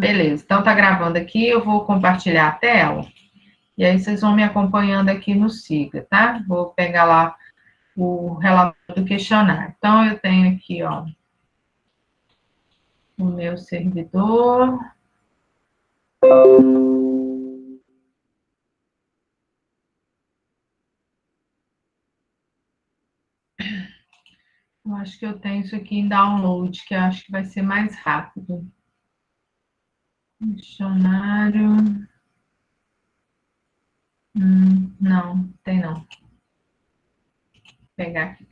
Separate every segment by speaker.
Speaker 1: Beleza, então tá gravando aqui, eu vou compartilhar a tela, e aí vocês vão me acompanhando aqui no Siga, tá? Vou pegar lá o relatório do questionário. Então, eu tenho aqui, ó, o meu servidor. Eu acho que eu tenho isso aqui em download, que eu acho que vai ser mais rápido. Dicionário. Não, tem não. Vou pegar aqui.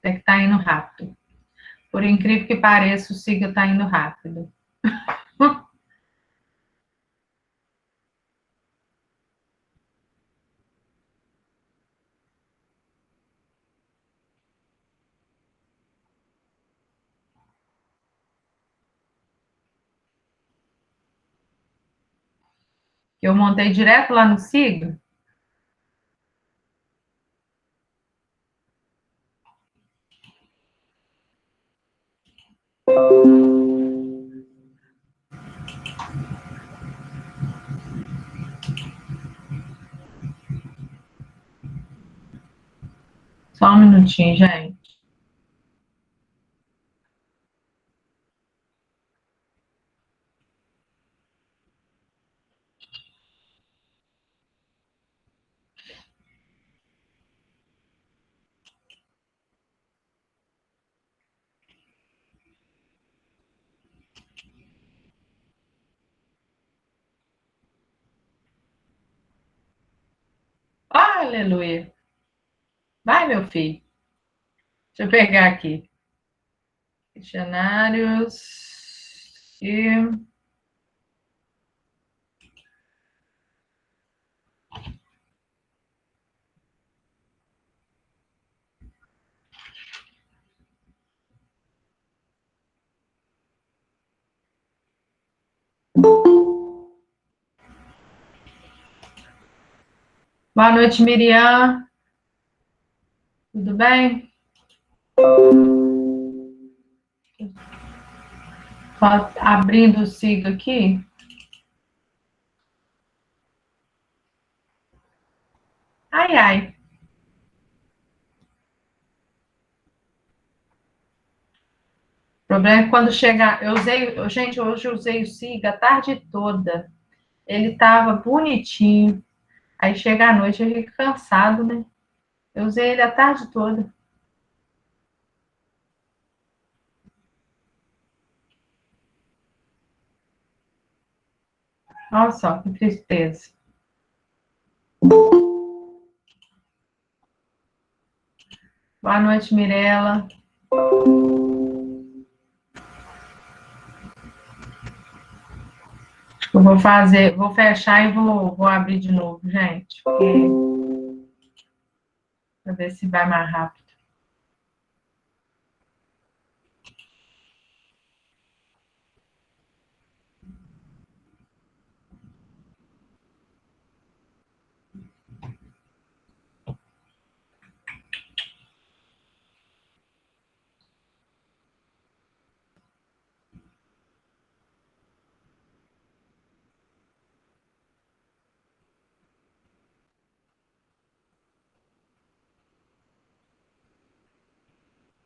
Speaker 1: Tem que tá indo rápido. Por incrível que pareça, o Siga tá indo rápido. Eu montei direto lá no Siga. Só um minutinho, gente. Aleluia. Vai, meu filho. Deixa eu pegar aqui. Dicionários. E... Boa noite, Miriam. Tudo bem? Só abrindo o Siga aqui. Ai, ai. O problema é que quando chegar. Gente, hoje eu usei o Siga a tarde toda. Ele tava bonitinho. Aí chega à noite, eu fico cansado, né? Eu usei ele a tarde toda. Olha só, que tristeza. Boa noite, Mirella. Eu vou fazer, vou fechar e vou abrir de novo, gente. Para ver se vai mais rápido.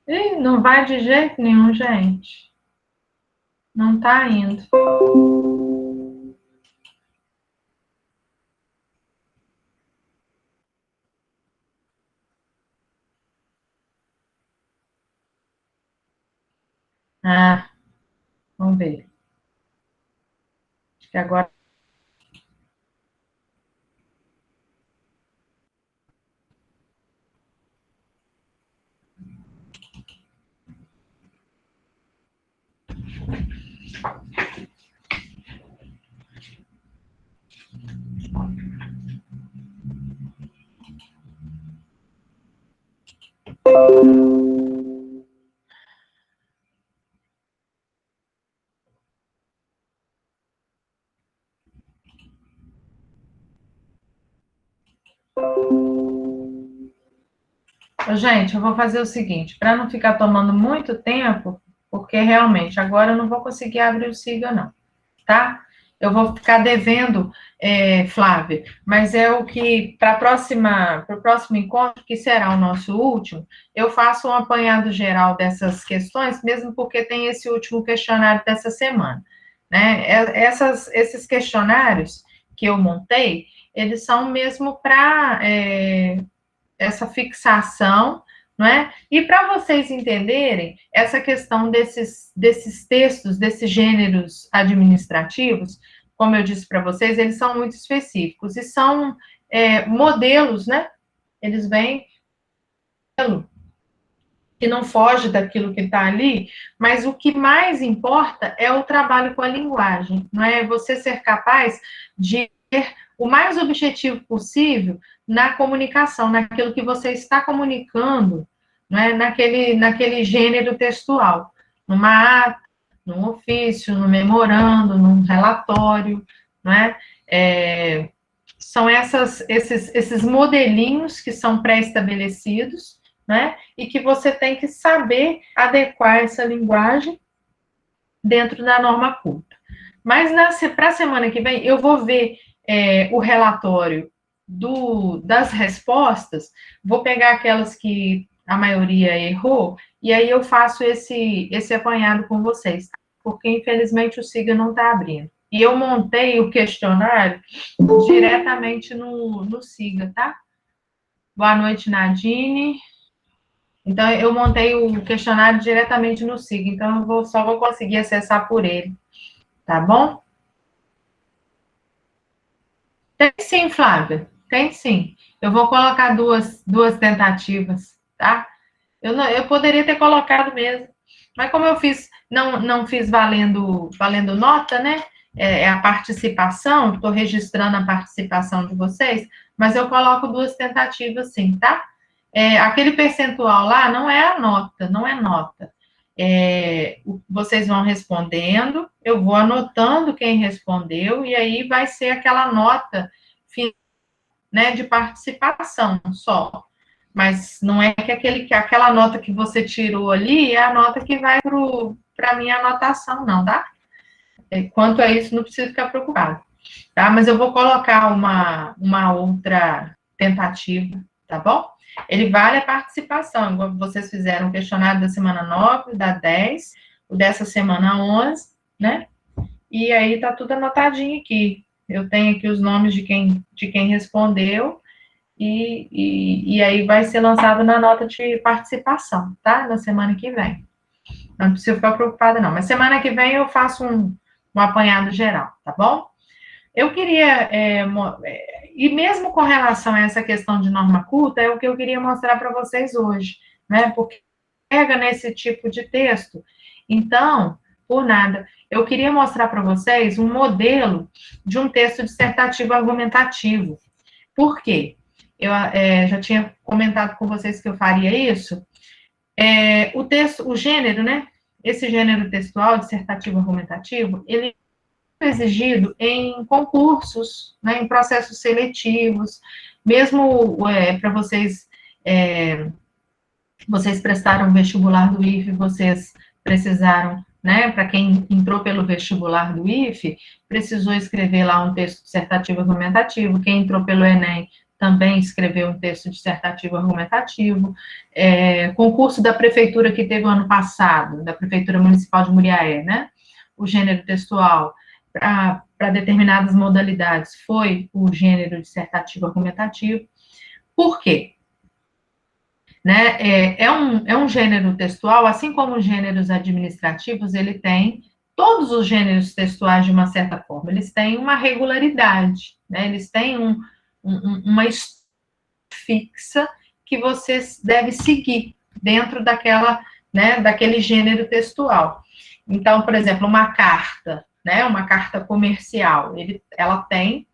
Speaker 1: Ih, não vai de jeito nenhum, gente. Não tá indo. Ah, vamos ver. Acho que agora. Gente, eu vou fazer o seguinte, para não ficar tomando muito tempo, porque realmente agora eu não vou conseguir abrir o Siga, não, tá? Eu vou ficar devendo, Flávia, mas é o que, para o próximo encontro, que será o nosso último, eu faço um apanhado geral dessas questões, mesmo porque tem esse último questionário dessa semana, né? Esses questionários que eu montei, eles são mesmo para essa fixação, não é? E para vocês entenderem essa questão desses textos, desses gêneros administrativos, como eu disse para vocês, eles são muito específicos e são modelos, né? Eles vêm que não foge daquilo que está ali, mas o que mais importa é o trabalho com a linguagem, não é? Você ser capaz de ser o mais objetivo possível na comunicação, naquilo que você está comunicando, não é? Naquele gênero textual, numa ata, num ofício, num memorando, num relatório, não é? São esses modelinhos que são pré-estabelecidos, né? E que você tem que saber adequar essa linguagem dentro da norma culta. Mas para a semana que vem, eu vou ver o relatório das respostas, vou pegar aquelas que a maioria errou, e aí eu faço esse apanhado com vocês, porque infelizmente o SIGA não está abrindo. E eu montei o questionário diretamente no SIGA, tá? Boa noite, Nadine. Então, eu montei o questionário diretamente no SIG, então só vou conseguir acessar por ele, tá bom? Tem sim, Flávia, tem sim. Eu vou colocar duas tentativas, tá? Eu poderia ter colocado mesmo, mas como eu não fiz valendo nota, né? É a participação, estou registrando a participação de vocês, mas eu coloco duas tentativas sim, tá? Aquele percentual lá não é a nota, não é nota. Vocês vão respondendo, eu vou anotando quem respondeu, e aí vai ser aquela nota, né, de participação só. Mas não é que aquela nota que você tirou ali é a nota que vai para a minha anotação, não, tá? Quanto a isso, não precisa ficar preocupado, tá? Mas eu vou colocar uma outra tentativa, tá bom? Ele vale a participação, igual vocês fizeram o questionário da semana 9, da 10, o dessa semana 11, né? E aí tá tudo anotadinho aqui. Eu tenho aqui os nomes de quem respondeu, e aí vai ser lançado na nota de participação, tá? Na semana que vem. Não precisa ficar preocupada, não. Mas semana que vem eu faço um apanhado geral, tá bom? Eu queria, e mesmo com relação a essa questão de norma culta, é o que eu queria mostrar para vocês hoje, né? Porque pega nesse tipo de texto. Então, por nada, eu queria mostrar para vocês um modelo de um texto dissertativo argumentativo. Por quê? Eu já tinha comentado com vocês que eu faria isso. O gênero, né? Esse gênero textual, dissertativo argumentativo, ele exigido em concursos, né, em processos seletivos, mesmo para vocês prestaram vestibular do IFE, vocês precisaram, né, para quem entrou pelo vestibular do IFE, precisou escrever lá um texto dissertativo argumentativo, quem entrou pelo Enem também escreveu um texto dissertativo argumentativo, concurso da prefeitura que teve o ano passado, da Prefeitura Municipal de Muriaé, né, o gênero textual, para determinadas modalidades foi o gênero dissertativo argumentativo. Por quê? Né? É um gênero textual, assim como os gêneros administrativos, ele tem, todos os gêneros textuais, de uma certa forma, eles têm uma regularidade, né? Eles têm uma estrutura fixa que você deve seguir dentro daquele gênero textual. Então, por exemplo, uma carta, né, uma carta comercial, ela tem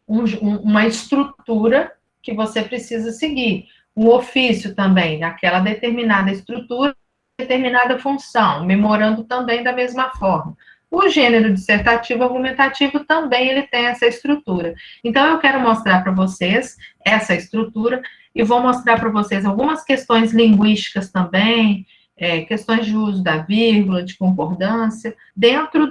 Speaker 1: uma estrutura que você precisa seguir. Um ofício também, naquela determinada estrutura, determinada função, memorando também da mesma forma. O gênero dissertativo argumentativo também ele tem essa estrutura. Então, eu quero mostrar para vocês essa estrutura e vou mostrar para vocês algumas questões linguísticas também, questões de uso da vírgula, de concordância, dentro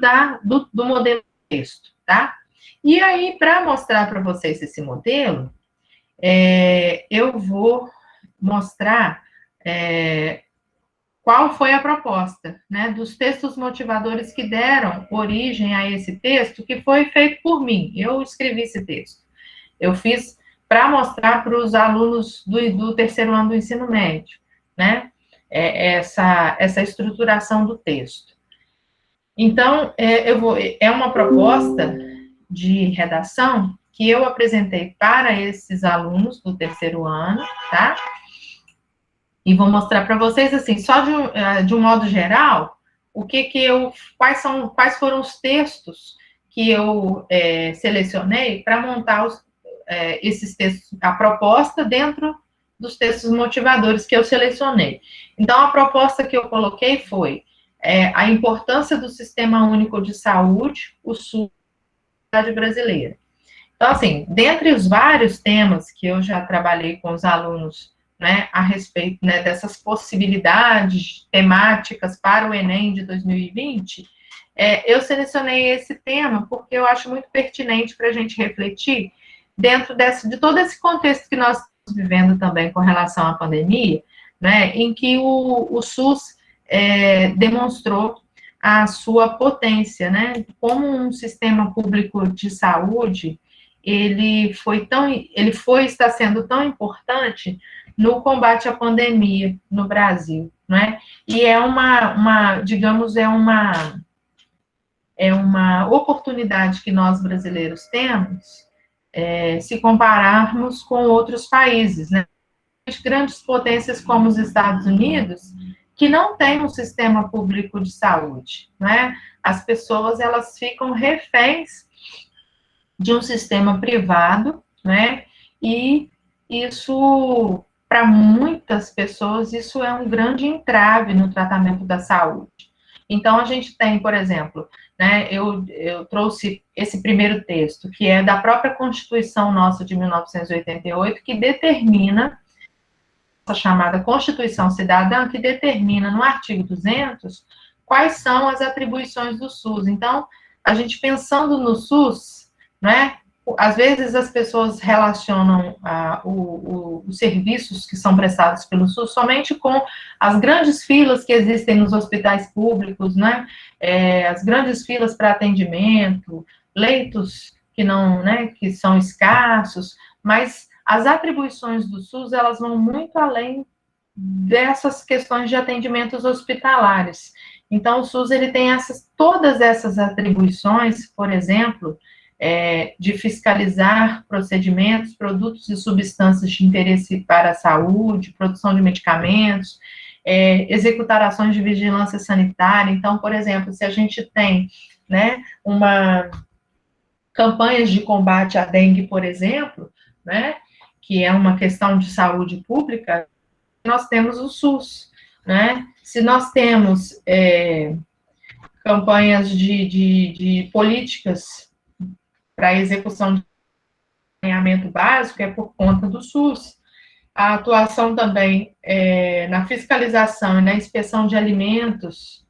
Speaker 1: do modelo de texto, tá? E aí, para mostrar para vocês esse modelo, eu vou mostrar qual foi a proposta, né, dos textos motivadores que deram origem a esse texto, que foi feito por mim. Eu escrevi esse texto. Eu fiz para mostrar para os alunos do terceiro ano do ensino médio, né, essa estruturação do texto. Então, é uma proposta de redação que eu apresentei para esses alunos do terceiro ano, tá? E vou mostrar para vocês, assim, só de um modo geral, quais foram os textos que eu selecionei para montar esses textos, a proposta dentro dos textos motivadores que eu selecionei. Então, a proposta que eu coloquei foi a importância do Sistema Único de Saúde, o SUS, da sociedade brasileira. Então, assim, dentre os vários temas que eu já trabalhei com os alunos, né, a respeito, né, dessas possibilidades temáticas para o Enem de 2020, eu selecionei esse tema porque eu acho muito pertinente para a gente refletir dentro de todo esse contexto que nós estamos vivendo também com relação à pandemia, né, em que o SUS demonstrou a sua potência, né, como um sistema público de saúde, ele está sendo tão importante no combate à pandemia no Brasil, né? E digamos, é uma oportunidade que nós brasileiros temos se compararmos com outros países, né? Grandes potências como os Estados Unidos, que não têm um sistema público de saúde, né? As pessoas, elas ficam reféns de um sistema privado, né? E isso, para muitas pessoas, isso é um grande entrave no tratamento da saúde. Então, a gente tem, por exemplo, né, eu trouxe esse primeiro texto, que é da própria Constituição nossa de 1988, que determina, a chamada Constituição Cidadã, que determina no artigo 200 quais são as atribuições do SUS. Então, a gente pensando no SUS, né, às vezes as pessoas relacionam os serviços que são prestados pelo SUS somente com as grandes filas que existem nos hospitais públicos, né, as grandes filas para atendimento, leitos que não, né, que são escassos, mas as atribuições do SUS, elas vão muito além dessas questões de atendimentos hospitalares. Então, o SUS, ele tem todas essas atribuições, por exemplo, de fiscalizar procedimentos, produtos e substâncias de interesse para a saúde, produção de medicamentos, executar ações de vigilância sanitária. Então, por exemplo, se a gente tem, né, campanhas de combate à dengue, por exemplo, né, que é uma questão de saúde pública, nós temos o SUS, né? Se nós temos campanhas de políticas para a execução de saneamento básico, é por conta do SUS. A atuação também na fiscalização e na inspeção de alimentos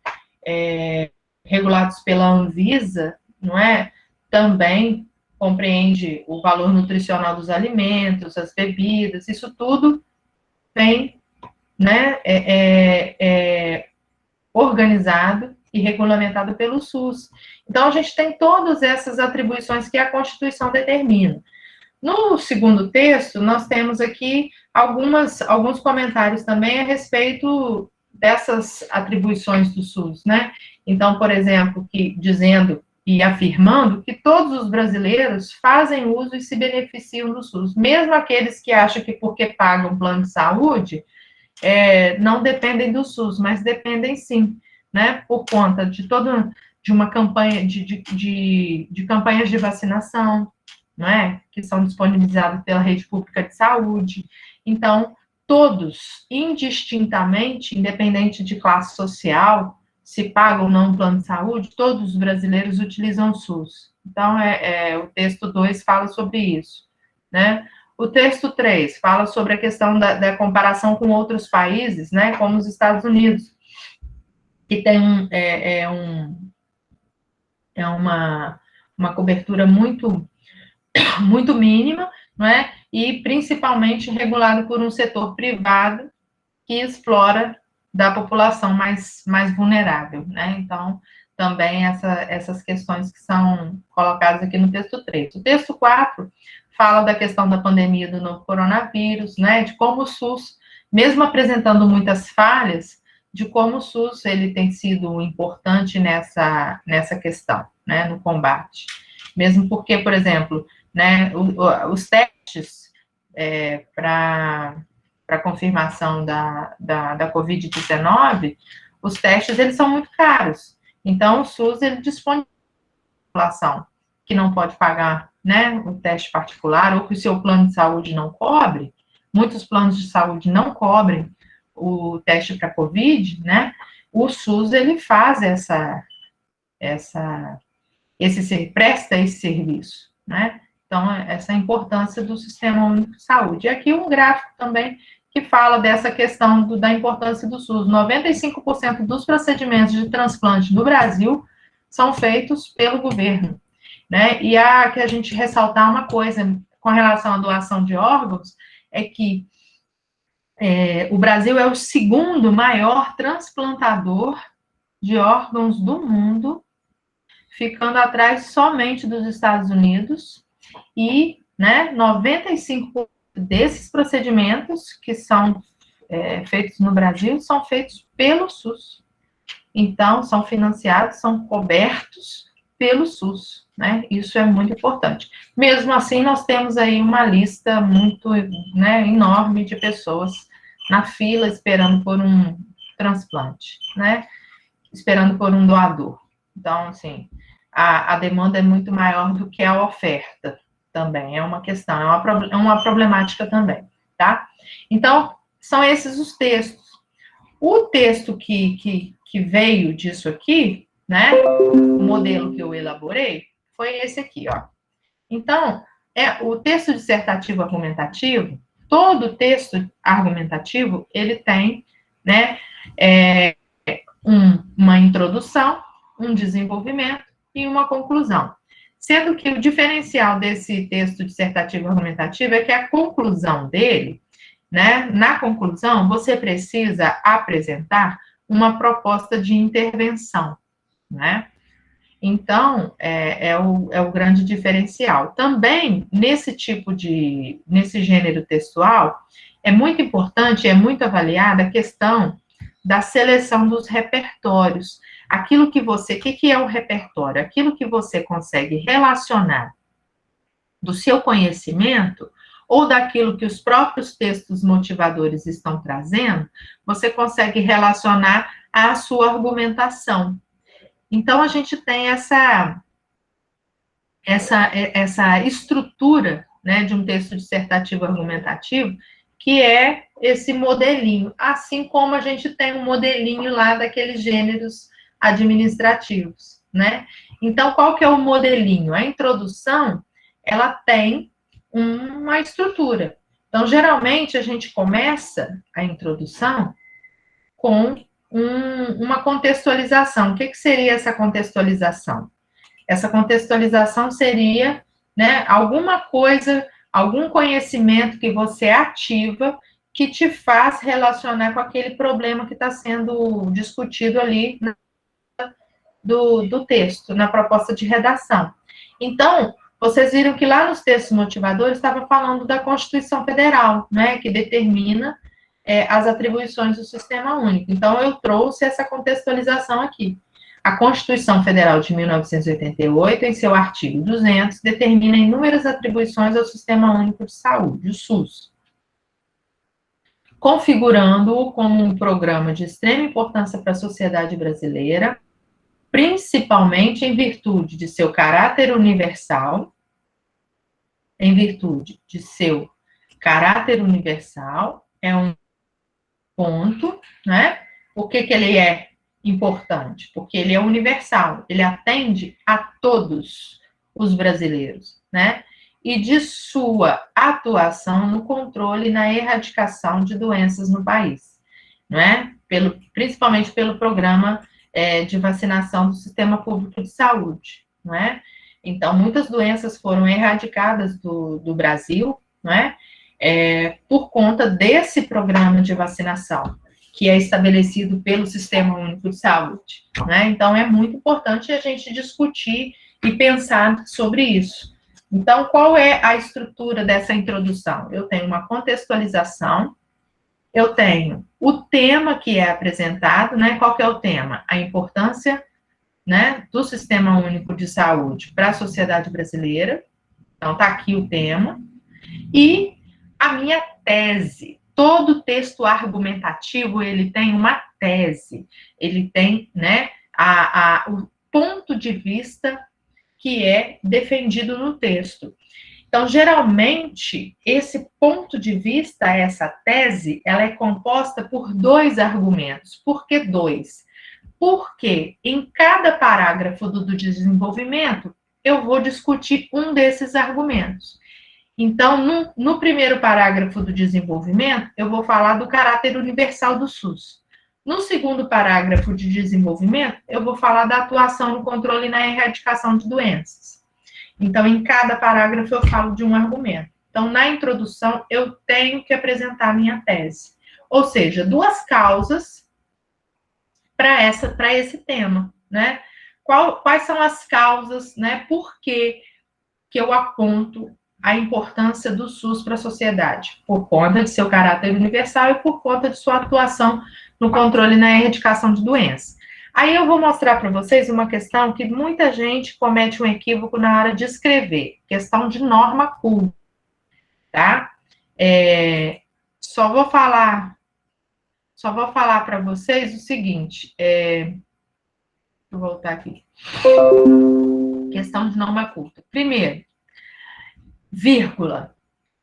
Speaker 1: regulados pela Anvisa, não é? Também compreende o valor nutricional dos alimentos, as bebidas, isso tudo tem, né, organizado e regulamentado pelo SUS. Então, a gente tem todas essas atribuições que a Constituição determina. No segundo texto, nós temos aqui alguns comentários também a respeito dessas atribuições do SUS, né? Então, por exemplo, dizendo e afirmando que todos os brasileiros fazem uso e se beneficiam do SUS, mesmo aqueles que acham que porque pagam plano de saúde, não dependem do SUS, mas dependem sim, né, por conta de uma campanha, de campanhas de vacinação, não é, que são disponibilizadas pela rede pública de saúde. Então, todos, indistintamente, independente de classe social, se paga ou não um plano de saúde, todos os brasileiros utilizam o SUS. Então, o texto 2 fala sobre isso, né? O texto 3 fala sobre a questão da comparação com outros países, né, como os Estados Unidos, que tem uma cobertura muito, muito mínima, não é? E principalmente regulado por um setor privado que explora da população mais vulnerável, né? Então, também essas questões que são colocadas aqui no texto 3. O texto 4 fala da questão da pandemia do novo coronavírus, né? De como o SUS, mesmo apresentando muitas falhas, de como o SUS ele tem sido importante nessa questão, né? No combate. Mesmo porque, por exemplo, né, os testes para confirmação da Covid-19, os testes, eles são muito caros. Então, o SUS, ele dispõe de população que não pode pagar, né, o teste particular, ou que o seu plano de saúde não cobre, muitos planos de saúde não cobrem o teste para Covid, né, o SUS, ele faz presta esse serviço, né? Então, essa é a importância do Sistema Único de Saúde. E aqui um gráfico também que fala dessa questão da importância do SUS. 95% dos procedimentos de transplante no Brasil são feitos pelo governo, né? E há que a gente ressaltar uma coisa com relação à doação de órgãos, é que o Brasil é o segundo maior transplantador de órgãos do mundo, ficando atrás somente dos Estados Unidos, e, né, 95% desses procedimentos que são feitos no Brasil são feitos pelo SUS. Então, são financiados, são cobertos pelo SUS, né? Isso é muito importante. Mesmo assim, nós temos aí uma lista muito, né, enorme de pessoas na fila esperando por um transplante, né? Esperando por um doador. Então, assim, a demanda é muito maior do que a oferta também, é uma questão, é uma problemática também, tá? Então, são esses os textos. O texto que veio disso aqui, né, o modelo que eu elaborei, foi esse aqui, ó. Então, o texto dissertativo argumentativo, todo texto argumentativo, ele tem, né, uma introdução, um desenvolvimento e uma conclusão. Sendo que o diferencial desse texto dissertativo argumentativo é que a conclusão dele, né, na conclusão, você precisa apresentar uma proposta de intervenção, né? Então, é o grande diferencial. Também, nesse gênero textual, é muito importante, é muito avaliada a questão da seleção dos repertórios. Aquilo que o que é o repertório? Aquilo que você consegue relacionar do seu conhecimento ou daquilo que os próprios textos motivadores estão trazendo, você consegue relacionar à sua argumentação. Então, a gente tem essa estrutura, né, de um texto dissertativo argumentativo, que é esse modelinho, assim como a gente tem um modelinho lá daqueles gêneros administrativos, né? Então, qual que é o modelinho? A introdução, ela tem uma estrutura. Então, geralmente, a gente começa a introdução com uma contextualização. O que seria essa contextualização? Essa contextualização seria, né, alguma coisa, algum conhecimento que você ativa que te faz relacionar com aquele problema que está sendo discutido ali do texto, na proposta de redação. Então, vocês viram que lá nos textos motivadores estava falando da Constituição Federal, né, que determina as atribuições do Sistema Único. Então, eu trouxe essa contextualização aqui. A Constituição Federal de 1988, em seu artigo 200, determina inúmeras atribuições ao Sistema Único de Saúde, o SUS, configurando-o como um programa de extrema importância para a sociedade brasileira, principalmente em virtude de seu caráter universal, é um ponto, né? O que ele é importante, porque ele é universal, ele atende a todos os brasileiros, né? E de sua atuação no controle e na erradicação de doenças no país, não é? Principalmente pelo programa de vacinação do Sistema Público de Saúde, não é? Então, muitas doenças foram erradicadas do Brasil, não é? Por conta desse programa de vacinação, que é estabelecido pelo Sistema Único de Saúde, né? Então, é muito importante a gente discutir e pensar sobre isso. Então, qual é a estrutura dessa introdução? Eu tenho uma contextualização, eu tenho o tema que é apresentado, né? Qual que é o tema? A importância, né, do Sistema Único de Saúde para a sociedade brasileira. Então, está aqui o tema. E a minha tese. Todo texto argumentativo, ele tem uma tese. Ele tem, né, o ponto de vista que é defendido no texto. Então, geralmente, esse ponto de vista, essa tese, ela é composta por 2 argumentos. Por que 2? Porque em cada parágrafo do desenvolvimento, eu vou discutir um desses argumentos. Então, no primeiro parágrafo do desenvolvimento, eu vou falar do caráter universal do SUS. No segundo parágrafo de desenvolvimento, eu vou falar da atuação no controle e na erradicação de doenças. Então, em cada parágrafo, eu falo de um argumento. Então, na introdução, eu tenho que apresentar a minha tese. Ou seja, 2 causas para esse tema, né? Quais são as causas, né? Por que eu aponto a importância do SUS para a sociedade? Por conta de seu caráter universal e por conta de sua atuação no controle e na erradicação de doenças. Aí eu vou mostrar para vocês uma questão que muita gente comete um equívoco na hora de escrever, questão de norma culta, tá? Só vou falar para vocês o seguinte, vou voltar aqui. Questão de norma culta. Primeiro, vírgula.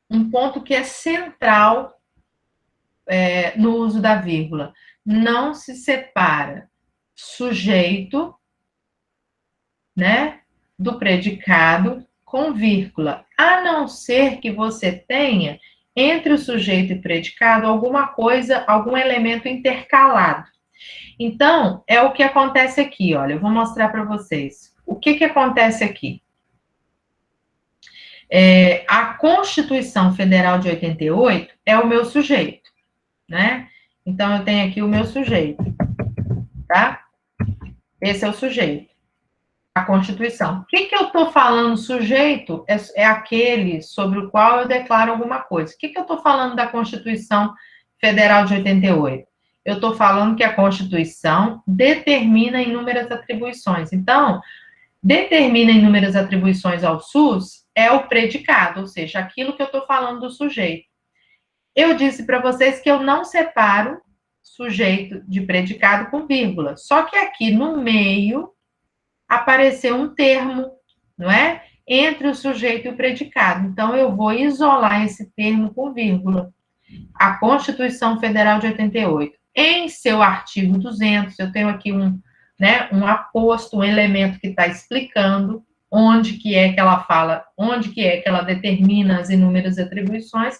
Speaker 1: Um ponto que é central no uso da vírgula. Não se separa sujeito, né, do predicado com vírgula, a não ser que você tenha entre o sujeito e predicado alguma coisa, algum elemento intercalado. Então, é o que acontece aqui, olha, eu vou mostrar para vocês. O que acontece aqui? A Constituição Federal de 88 é o meu sujeito, né? Então, eu tenho aqui o meu sujeito, tá? Esse é o sujeito, a Constituição. O que eu estou falando sujeito é aquele sobre o qual eu declaro alguma coisa. O que eu estou falando da Constituição Federal de 88? Eu estou falando que a Constituição determina inúmeras atribuições. Então, determina inúmeras atribuições ao SUS é o predicado, ou seja, aquilo que eu estou falando do sujeito. Eu disse para vocês que eu não separo sujeito de predicado com vírgula, só que aqui no meio apareceu um termo, não é? Entre o sujeito e o predicado. Então, eu vou isolar esse termo com vírgula. A Constituição Federal de 88. Em seu artigo 200, eu tenho aqui um aposto, um elemento que está explicando onde que é que ela fala, onde que é que ela determina as inúmeras atribuições.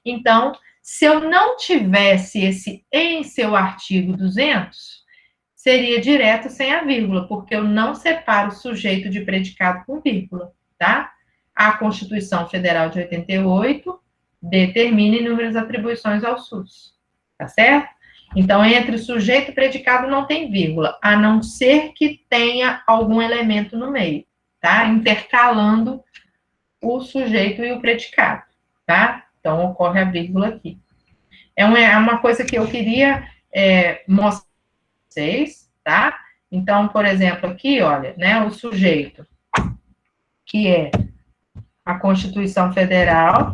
Speaker 1: Então, se eu não tivesse esse em seu artigo 200, seria direto sem a vírgula, porque eu não separo o sujeito de predicado com vírgula, tá? A Constituição Federal de 88 determina inúmeras atribuições ao SUS, tá certo? Então, entre sujeito e predicado não tem vírgula, a não ser que tenha algum elemento no meio, tá? Intercalando o sujeito e o predicado, tá? Então, ocorre a vírgula aqui. É uma coisa que eu queria mostrar para vocês, tá? Então, por exemplo, aqui, olha, né, o sujeito, que é a Constituição Federal,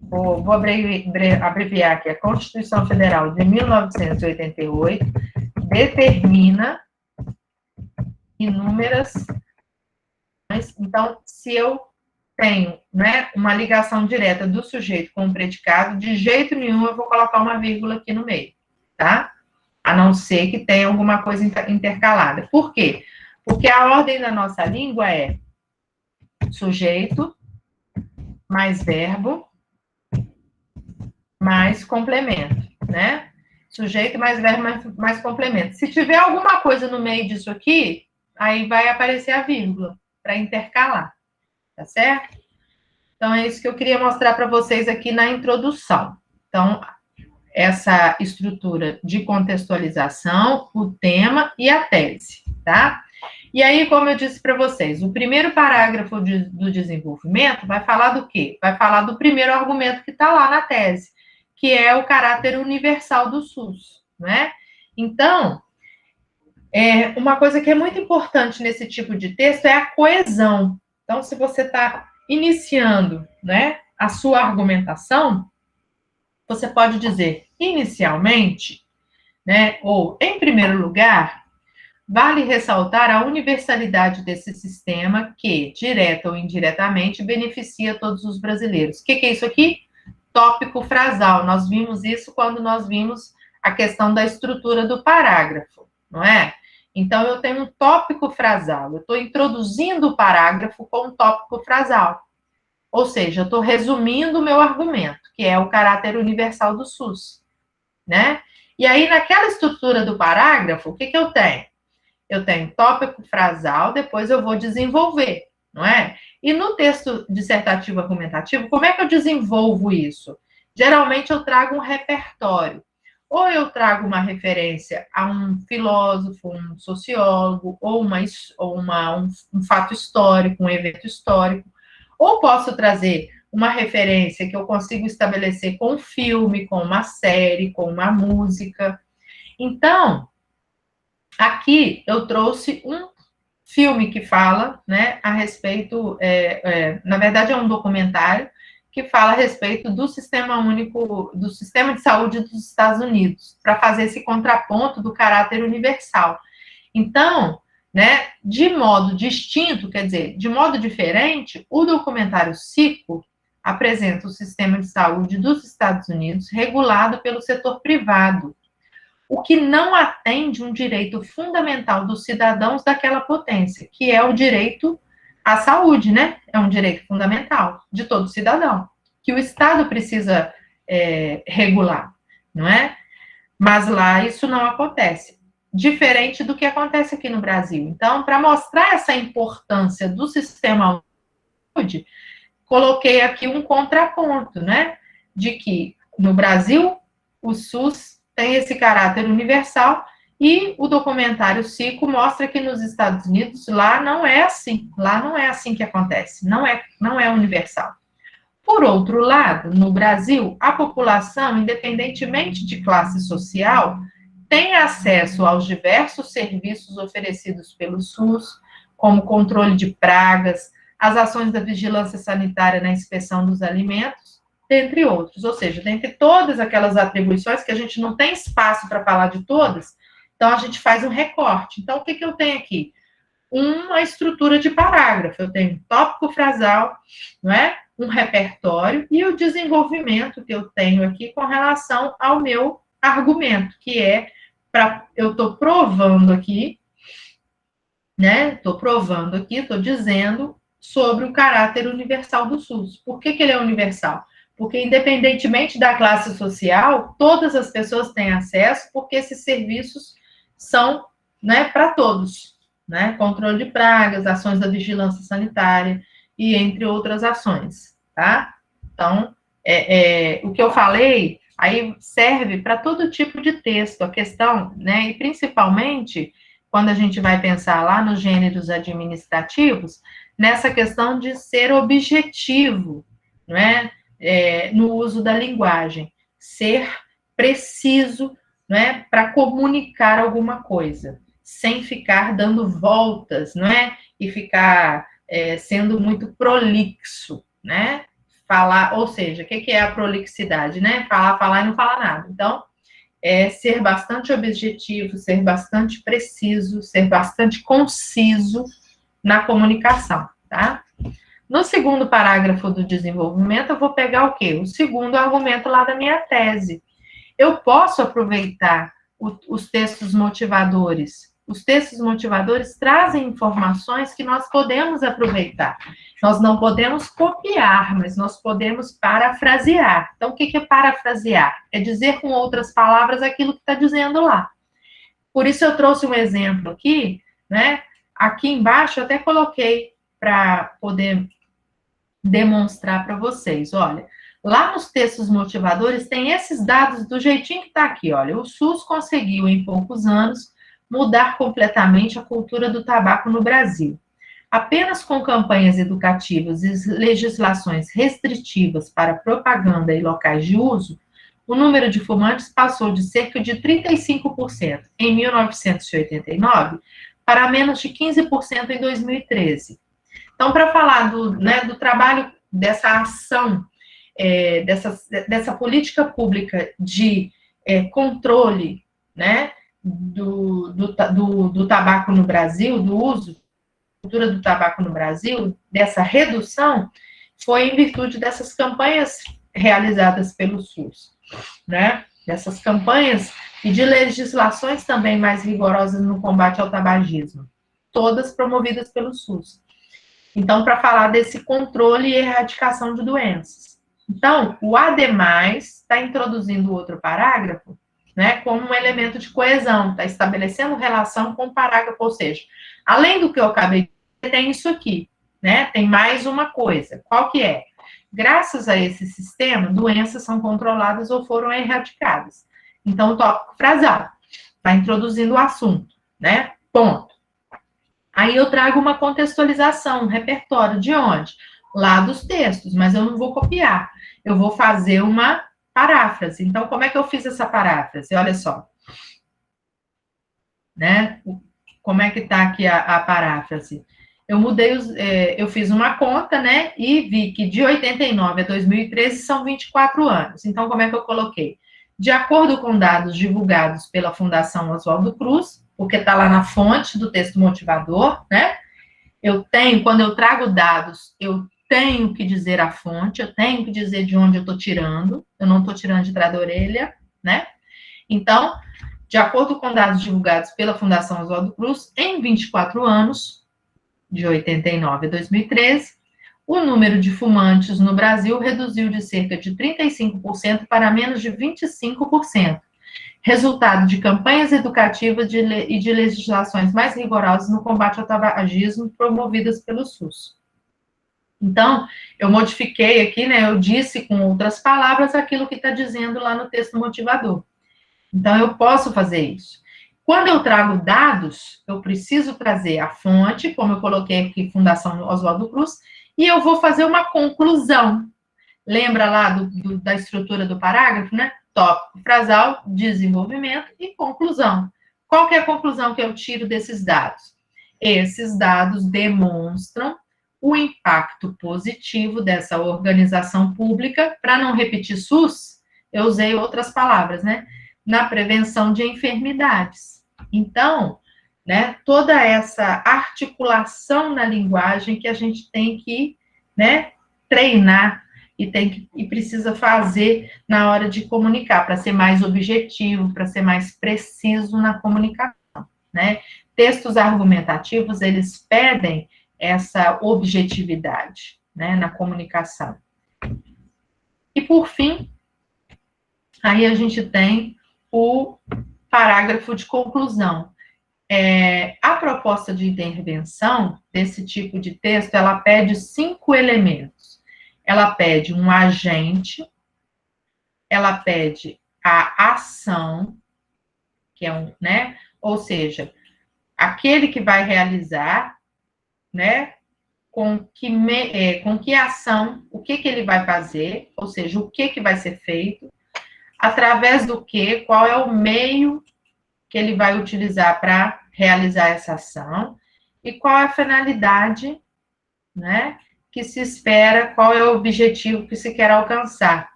Speaker 1: vou abreviar aqui, a Constituição Federal de 1988 determina inúmeras. Então, se eu tenho, né, uma ligação direta do sujeito com o predicado, de jeito nenhum eu vou colocar uma vírgula aqui no meio, tá? a não ser que tenha alguma coisa intercalada. Por quê? Porque a ordem da nossa língua é sujeito, mais verbo, mais complemento, né? Sujeito mais verbo mais complemento. Se tiver alguma coisa no meio disso aqui, aí vai aparecer a vírgula para intercalar, tá certo? Então, é isso que eu queria mostrar para vocês aqui na introdução. Então, essa estrutura de contextualização, o tema e a tese, tá? E aí, como eu disse para vocês, o primeiro parágrafo do desenvolvimento vai falar do quê? Vai falar do primeiro argumento que está lá na tese, que é o caráter universal do SUS, né? Então, uma coisa que é muito importante nesse tipo de texto é a coesão. Então, se você está iniciando, né, a sua argumentação, você pode dizer inicialmente, né, ou em primeiro lugar, vale ressaltar a universalidade desse sistema que, direta ou indiretamente, beneficia todos os brasileiros. O que é isso aqui? Tópico frasal. Nós vimos isso quando nós vimos a questão da estrutura do parágrafo, não é? Então, eu tenho um tópico frasal. Eu estou introduzindo o parágrafo com um tópico frasal. Ou seja, eu estou resumindo o meu argumento, que é o caráter universal do SUS, né? E aí, naquela estrutura do parágrafo, o que eu tenho? Eu tenho tópico frasal, depois eu vou desenvolver, não é? E no texto dissertativo argumentativo, como é que eu desenvolvo isso? Geralmente eu trago um repertório. Ou eu trago uma referência a um filósofo, um sociólogo, ou um fato histórico, um evento histórico. Ou posso trazer uma referência que eu consigo estabelecer com um filme, com uma série, com uma música. Então, aqui eu trouxe um filme que fala, né, a respeito, na verdade é um documentário que fala a respeito do sistema único, do sistema de saúde dos Estados Unidos, para fazer esse contraponto do caráter universal. Então, né, de modo distinto, quer dizer, de modo diferente, o documentário Cico apresenta o sistema de saúde dos Estados Unidos regulado pelo setor privado, o que não atende um direito fundamental dos cidadãos daquela potência, que é o direito à saúde, né? É um direito fundamental de todo cidadão, que o Estado precisa regular, não é? Mas lá isso não acontece, diferente do que acontece aqui no Brasil. Então, para mostrar essa importância do sistema de saúde, coloquei aqui um contraponto, né? De que no Brasil o SUS tem esse caráter universal e o documentário Cico mostra que nos Estados Unidos lá não é assim que acontece, não é universal. Por outro lado, no Brasil, a população, independentemente de classe social, tem acesso aos diversos serviços oferecidos pelo SUS, como controle de pragas, as ações da vigilância sanitária na inspeção dos alimentos, dentre outros. Ou seja, dentre todas aquelas atribuições que a gente não tem espaço para falar de todas, então a gente faz um recorte. Então, o que eu tenho aqui? Uma estrutura de parágrafo. Eu tenho um tópico frasal, não é? Um repertório e o desenvolvimento que eu tenho aqui com relação ao meu argumento, que eu estou provando aqui, né? Estou dizendo sobre o caráter universal do SUS. Por que ele é universal? Porque, independentemente da classe social, todas as pessoas têm acesso, porque esses serviços são, né, para todos, né? Controle de pragas, ações da vigilância sanitária e entre outras ações, tá? Então, o que eu falei aí serve para todo tipo de texto, a questão, né? E principalmente quando a gente vai pensar lá nos gêneros administrativos, nessa questão de ser objetivo, não é? No uso da linguagem, ser preciso, né, para comunicar alguma coisa, sem ficar dando voltas, não é? E ficar sendo muito prolixo, né? Falar, ou seja, o que é a prolixidade, né? Falar e não falar nada. Então, ser bastante objetivo, ser bastante preciso, ser bastante conciso na comunicação, tá? No segundo parágrafo do desenvolvimento, eu vou pegar o quê? O segundo argumento lá da minha tese. Eu posso aproveitar os textos motivadores? Os textos motivadores trazem informações que nós podemos aproveitar. Nós não podemos copiar, mas nós podemos parafrasear. Então, o que é parafrasear? É dizer com outras palavras aquilo que está dizendo lá. Por isso eu trouxe um exemplo aqui, né? Aqui embaixo eu até coloquei para poder demonstrar para vocês. Olha, lá nos textos motivadores tem esses dados do jeitinho que está aqui. Olha, o SUS conseguiu em poucos anos mudar completamente a cultura do tabaco no Brasil. Apenas com campanhas educativas e legislações restritivas para propaganda e locais de uso, o número de fumantes passou de cerca de 35% em 1989 para menos de 15% em 2013. Então, para falar do trabalho, dessa ação, dessa política pública de controle, né, do tabaco no Brasil, do uso, cultura do tabaco no Brasil, dessa redução, foi em virtude dessas campanhas realizadas pelo SUS, né? Dessas campanhas e de legislações também mais rigorosas no combate ao tabagismo, todas promovidas pelo SUS. Então, para falar desse controle e erradicação de doenças. Então, o ademais está introduzindo outro parágrafo, né, como um elemento de coesão, está estabelecendo relação com o parágrafo, ou seja, além do que eu acabei de dizer, tem isso aqui, né, tem mais uma coisa. Qual que é? Graças a esse sistema, doenças são controladas ou foram erradicadas. Então, o tópico frasal está introduzindo o assunto, né, ponto. Aí eu trago uma contextualização, um repertório de onde? Lá dos textos, mas eu não vou copiar. Eu vou fazer uma paráfrase. Então, como é que eu fiz essa paráfrase? Olha só. Né? Como é que está aqui a paráfrase? Eu fiz uma conta, né? E vi que de 89 a 2013 são 24 anos. Então, como é que eu coloquei? De acordo com dados divulgados pela Fundação Oswaldo Cruz, porque está lá na fonte do texto motivador, né? Quando eu trago dados, eu tenho que dizer a fonte, eu tenho que dizer de onde eu estou tirando, eu não estou tirando de trás da orelha, né? Então, de acordo com dados divulgados pela Fundação Oswaldo Cruz, em 24 anos, de 89 a 2013, o número de fumantes no Brasil reduziu de cerca de 35% para menos de 25%, resultado de campanhas educativas e de legislações mais rigorosas no combate ao tabagismo promovidas pelo SUS. Então, eu modifiquei aqui, né, eu disse com outras palavras aquilo que está dizendo lá no texto motivador. Então, eu posso fazer isso. Quando eu trago dados, eu preciso trazer a fonte, como eu coloquei aqui, Fundação Oswaldo Cruz, e eu vou fazer uma conclusão. Lembra lá da estrutura do parágrafo, né? Tópico, frasal, desenvolvimento e conclusão. Qual que é a conclusão que eu tiro desses dados? Esses dados demonstram o impacto positivo dessa organização pública, para não repetir SUS, eu usei outras palavras, né? Na prevenção de enfermidades. Então, né, toda essa articulação na linguagem que a gente tem que, né, treinar e precisa fazer na hora de comunicar, para ser mais objetivo, para ser mais preciso na comunicação, né? Textos argumentativos, eles pedem essa objetividade, né, na comunicação. E, por fim, aí a gente tem o parágrafo de conclusão. A proposta de intervenção desse tipo de texto, ela pede 5 elementos. Ela pede um agente, ela pede a ação, que é né? Ou seja, aquele que vai realizar, né? Com que ação, o que ele vai fazer, ou seja, o que vai ser feito, através do qual é o meio que ele vai utilizar para realizar essa ação, e qual é a finalidade, né, que se espera, qual é o objetivo que se quer alcançar.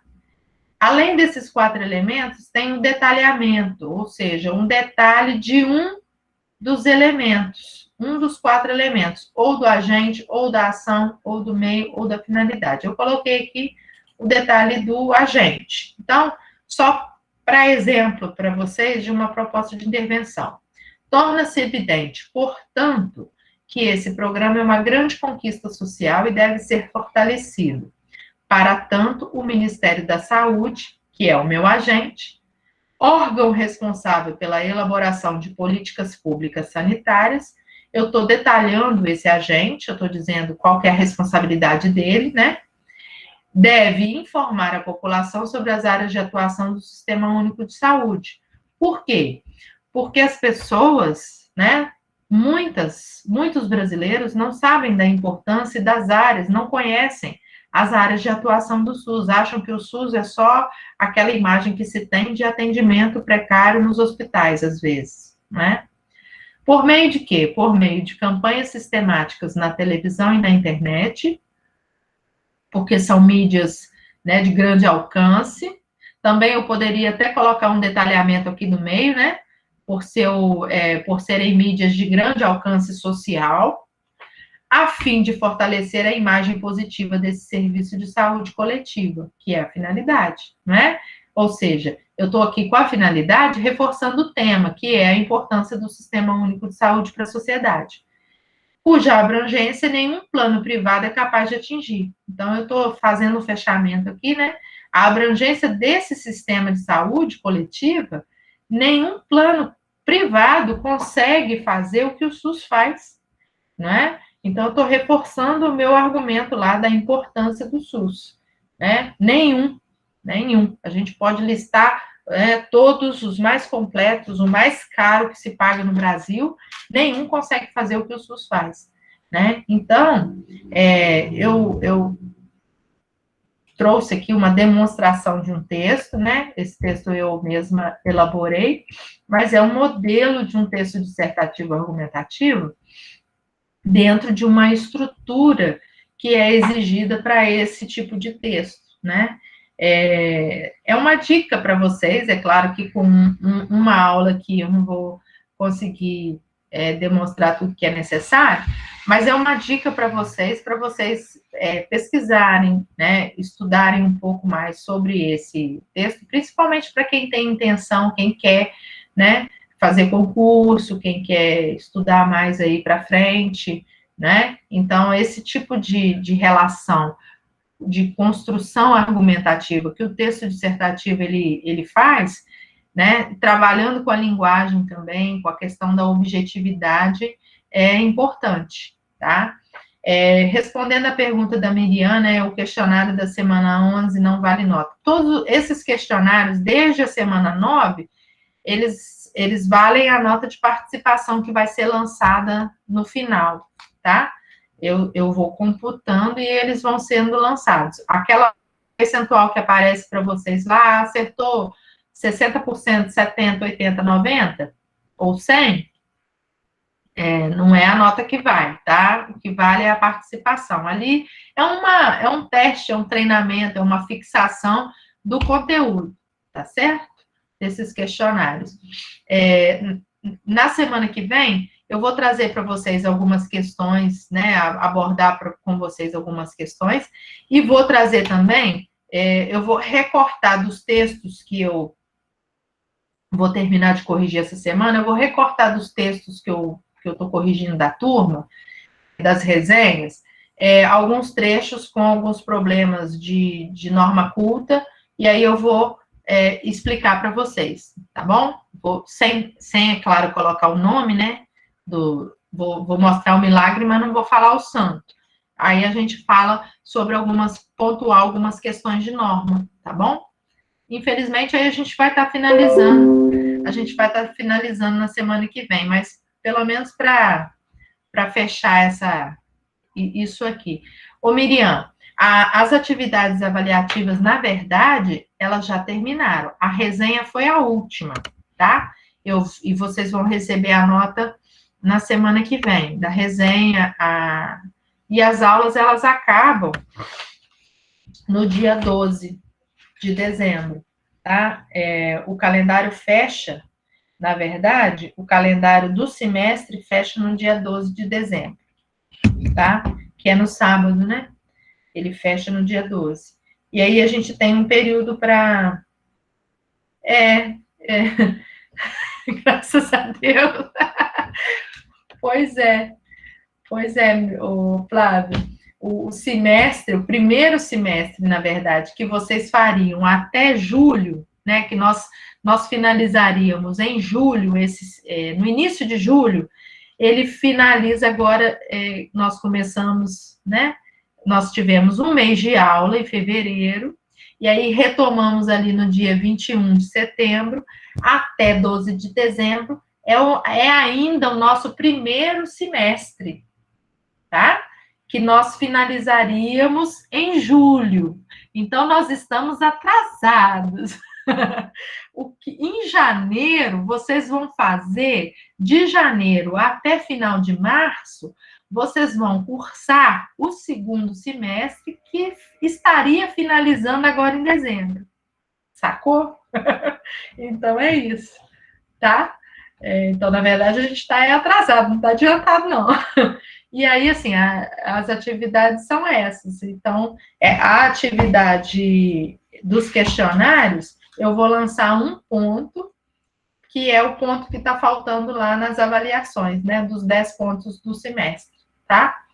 Speaker 1: Além desses 4 elementos, tem um detalhamento, ou seja, um detalhe de um dos elementos, um dos 4 elementos, ou do agente, ou da ação, ou do meio, ou da finalidade. Eu coloquei aqui o detalhe do agente. Então, só para exemplo, para vocês, de uma proposta de intervenção. Torna-se evidente, portanto, que esse programa é uma grande conquista social e deve ser fortalecido. Para tanto, o Ministério da Saúde, que é o meu agente, órgão responsável pela elaboração de políticas públicas sanitárias, eu estou detalhando esse agente, eu estou dizendo qual que é a responsabilidade dele, né? Deve informar a população sobre as áreas de atuação do Sistema Único de Saúde. Por quê? Porque as pessoas, né, muitos brasileiros não sabem da importância das áreas, não conhecem as áreas de atuação do SUS, acham que o SUS é só aquela imagem que se tem de atendimento precário nos hospitais, às vezes, né? Por meio de quê? Por meio de campanhas sistemáticas na televisão e na internet, porque são mídias, né, de grande alcance. Também eu poderia até colocar um detalhamento aqui no meio, né, por serem mídias de grande alcance social, a fim de fortalecer a imagem positiva desse serviço de saúde coletiva, que é a finalidade, né? Ou seja, eu estou aqui com a finalidade reforçando o tema, que é a importância do Sistema Único de Saúde para a sociedade, cuja abrangência nenhum plano privado é capaz de atingir. Então, eu estou fazendo um fechamento aqui, né? A abrangência desse sistema de saúde coletiva, nenhum plano privado consegue fazer o que o SUS faz, né? Então, eu estou reforçando o meu argumento lá da importância do SUS, né? Nenhum. A gente pode listar todos os mais completos, o mais caro que se paga no Brasil, nenhum consegue fazer o que o SUS faz, né? Então, eu trouxe aqui uma demonstração de um texto, né? Esse texto eu mesma elaborei, mas é um modelo de um texto dissertativo argumentativo dentro de uma estrutura que é exigida para esse tipo de texto, né? É uma dica para vocês, é claro que com uma aula aqui eu não vou conseguir demonstrar tudo que é necessário, mas é uma dica para vocês pesquisarem, né, estudarem um pouco mais sobre esse texto, principalmente para quem tem intenção, quem quer, né, fazer concurso, quem quer estudar mais aí para frente, né? Então, esse tipo de relação de construção argumentativa que o texto dissertativo ele faz, né, trabalhando com a linguagem também, com a questão da objetividade, é importante, tá? Respondendo à pergunta da Miriam, né, o questionário da semana 11 não vale nota. Todos esses questionários, desde a semana 9, eles valem a nota de participação que vai ser lançada no final, tá? Eu vou computando e eles vão sendo lançados. Aquela percentual que aparece para vocês lá, acertou 60%, 70%, 80%, 90%, ou 100%, não é a nota que vai, tá? O que vale é a participação. Ali é um teste, é um treinamento, é uma fixação do conteúdo, tá certo? Desses questionários. Na semana que vem, eu vou trazer para vocês algumas questões, né, abordar com vocês algumas questões, e vou trazer também, eu vou recortar dos textos que eu vou terminar de corrigir essa semana, eu vou recortar dos textos que eu estou corrigindo da turma, das resenhas, alguns trechos com alguns problemas de norma culta, e aí eu vou explicar para vocês, tá bom? Sem, é claro, colocar o nome, né? Vou mostrar o milagre, mas não vou falar o santo. Aí a gente fala sobre pontuar algumas questões de norma, tá bom? Infelizmente, aí a gente vai estar finalizando na semana que vem, mas pelo menos para fechar isso aqui. Ô, Miriam, as atividades avaliativas, na verdade, elas já terminaram. A resenha foi a última, tá? E vocês vão receber a nota na semana que vem, da resenha. E as aulas, elas acabam no dia 12 de dezembro, tá? O calendário fecha, na verdade, o calendário do semestre fecha no dia 12 de dezembro, tá? Que é no sábado, né? Ele fecha no dia 12. E aí a gente tem um período para É, é, graças a Deus. Pois é, pois é, o Flávio. O semestre, o primeiro semestre, na verdade, que vocês fariam até julho, né? Que nós finalizaríamos em julho, no início de julho, ele finaliza agora, nós começamos, né? Nós tivemos um mês de aula em fevereiro, e aí retomamos ali no dia 21 de setembro até 12 de dezembro, é ainda o nosso primeiro semestre, tá? Que nós finalizaríamos em julho. Então, nós estamos atrasados. O que em janeiro vocês vão fazer, de janeiro até final de março, vocês vão cursar o segundo semestre que estaria finalizando agora em dezembro. Sacou? Então é isso, tá? Então, na verdade, a gente está atrasado, não está adiantado, não. E aí, assim, as atividades são essas. Então, a atividade dos questionários, eu vou lançar um ponto, que é o ponto que está faltando lá nas avaliações, né? Dos 10 pontos do semestre, tá?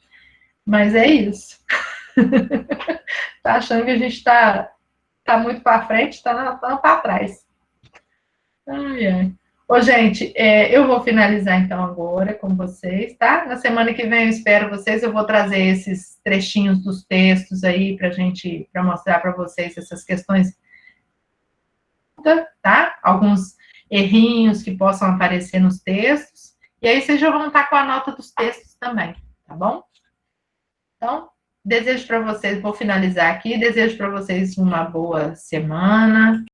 Speaker 1: Mas é isso. Tá achando que a gente tá muito para frente, tá para trás. Ai, ai. Ô, gente, eu vou finalizar então agora com vocês, tá? Na semana que vem eu espero vocês, eu vou trazer esses trechinhos dos textos aí para mostrar para vocês essas questões, tá? Alguns errinhos que possam aparecer nos textos, e aí vocês já vão estar com a nota dos textos também, tá bom? Então, desejo para vocês, vou finalizar aqui, desejo para vocês uma boa semana.